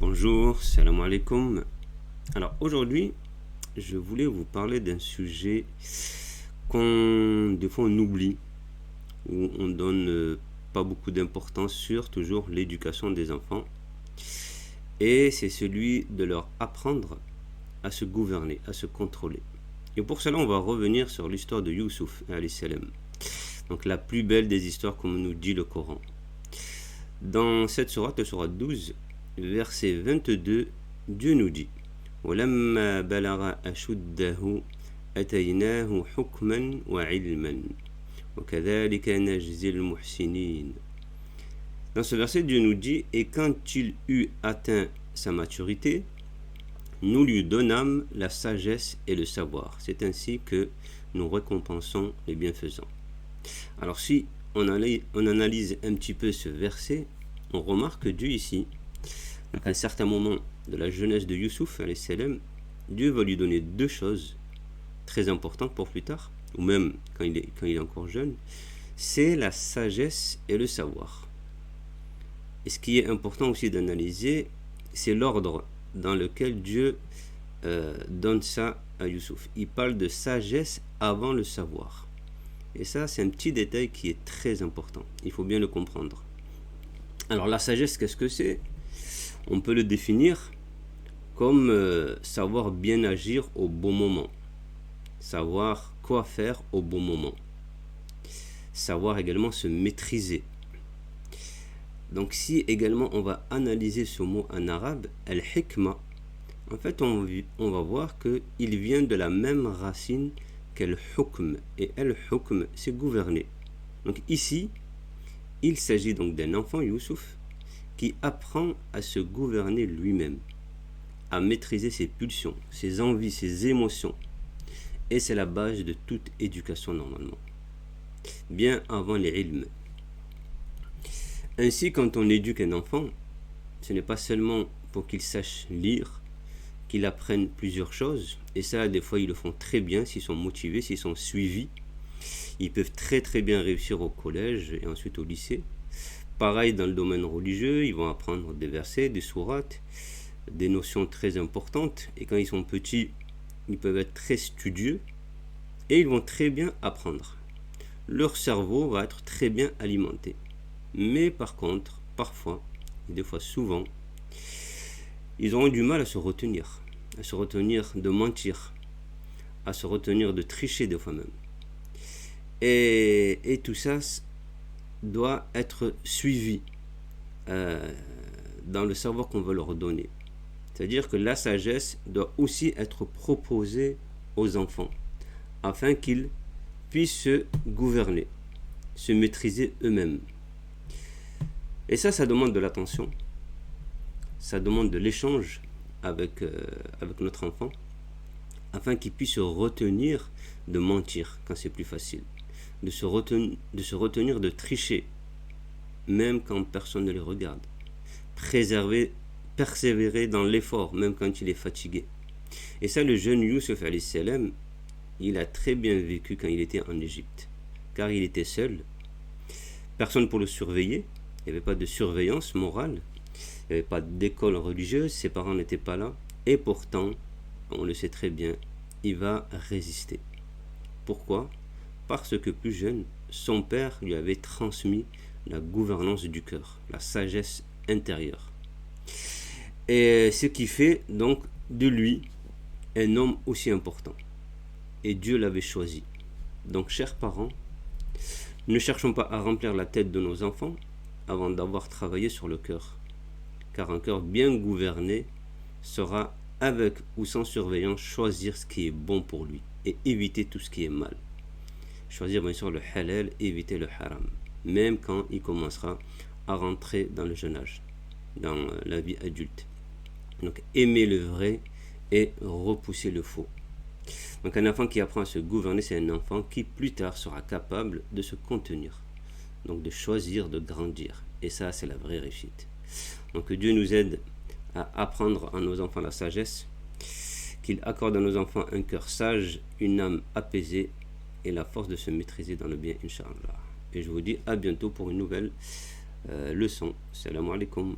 Bonjour, salam alaikum. Alors aujourd'hui, je voulais vous parler d'un sujet des fois on oublie, où on donne pas beaucoup d'importance sur toujours l'éducation des enfants. Et c'est celui de leur apprendre à se gouverner, à se contrôler. Et pour cela, on va revenir sur l'histoire de Youssouf, alayhi salam. Donc la plus belle des histoires comme nous dit le Coran. Dans cette sourate, la sourate 12, verset 22, Dieu nous dit وَلَمَّا بَلَغَ أَشُدَّهُ أَتَيْنَاهُ حُكْمًا وَعِلْمًا وَكَذَلِكَ نَجْزِي الْمُحْسِنِينَ. Dans ce verset, Dieu nous dit et quand il eut atteint sa maturité, nous lui donnâmes la sagesse et le savoir. C'est ainsi que nous récompensons les bienfaisants. Alors si on analyse un petit peu ce verset, on remarque que Dieu ici, à un certain moment de la jeunesse de Youssouf, Dieu va lui donner deux choses très importantes pour plus tard, ou même quand il est encore jeune, c'est la sagesse et le savoir. Et ce qui est important aussi d'analyser, c'est l'ordre dans lequel Dieu donne ça à Youssouf. Il parle de sagesse avant le savoir. Et ça, c'est un petit détail qui est très important. Il faut bien le comprendre. Alors la sagesse, qu'est-ce que c'est? On peut le définir comme savoir bien agir au bon moment. Savoir quoi faire au bon moment. Savoir également se maîtriser. Donc si également on va analyser ce mot en arabe, al-hikma, en fait on va voir qu'il vient de la même racine qu'al-hukm. Et al-hukm, c'est gouverner. Donc ici, il s'agit donc d'un enfant, Youssouf, qui apprend à se gouverner lui-même, à maîtriser ses pulsions, ses envies, ses émotions. Et c'est la base de toute éducation normalement. Bien avant les ilms. Ainsi, quand on éduque un enfant, ce n'est pas seulement pour qu'il sache lire, qu'il apprenne plusieurs choses, et ça, des fois, ils le font très bien s'ils sont motivés, s'ils sont suivis. Ils peuvent très très bien réussir au collège et ensuite au lycée. Pareil dans le domaine religieux, ils vont apprendre des versets, des sourates, des notions très importantes, et quand ils sont petits, ils peuvent être très studieux, et ils vont très bien apprendre. Leur cerveau va être très bien alimenté. Mais par contre, parfois, et des fois souvent, ils auront du mal à se retenir de mentir, à se retenir de tricher des fois même. Et tout ça doit être suivi dans le savoir qu'on veut leur donner. C'est-à-dire que la sagesse doit aussi être proposée aux enfants, afin qu'ils puissent se gouverner, se maîtriser eux-mêmes. Et ça demande de l'attention, ça demande de l'échange avec notre enfant, afin qu'il puisse se retenir de mentir quand c'est plus facile, de se retenir de tricher, même quand personne ne les regarde, persévérer dans l'effort, même quand il est fatigué. Et ça, le jeune Youssouf, alayhi salam, il a très bien vécu quand il était en Égypte, car il était seul, personne pour le surveiller, il n'y avait pas de surveillance morale, il n'y avait pas d'école religieuse, ses parents n'étaient pas là, et pourtant, on le sait très bien, il va résister. Pourquoi? Parce que plus jeune, son père lui avait transmis la gouvernance du cœur, la sagesse intérieure. Et ce qui fait donc de lui un homme aussi important. Et Dieu l'avait choisi. Donc, chers parents, ne cherchons pas à remplir la tête de nos enfants avant d'avoir travaillé sur le cœur. Car un cœur bien gouverné saura, avec ou sans surveillance, choisir ce qui est bon pour lui et éviter tout ce qui est mal. Choisir bien sûr le halal, éviter le haram, même quand il commencera à rentrer dans le jeune âge, dans la vie adulte. Donc aimer le vrai et repousser le faux. Donc un enfant qui apprend à se gouverner, c'est un enfant qui plus tard sera capable de se contenir, donc de choisir, de grandir. Et ça, c'est la vraie réussite. Donc que Dieu nous aide à apprendre à nos enfants la sagesse, qu'il accorde à nos enfants un cœur sage, une âme apaisée et la force de se maîtriser dans le bien, Inch'Allah. Et je vous dis à bientôt pour une nouvelle leçon. Salam alaikum.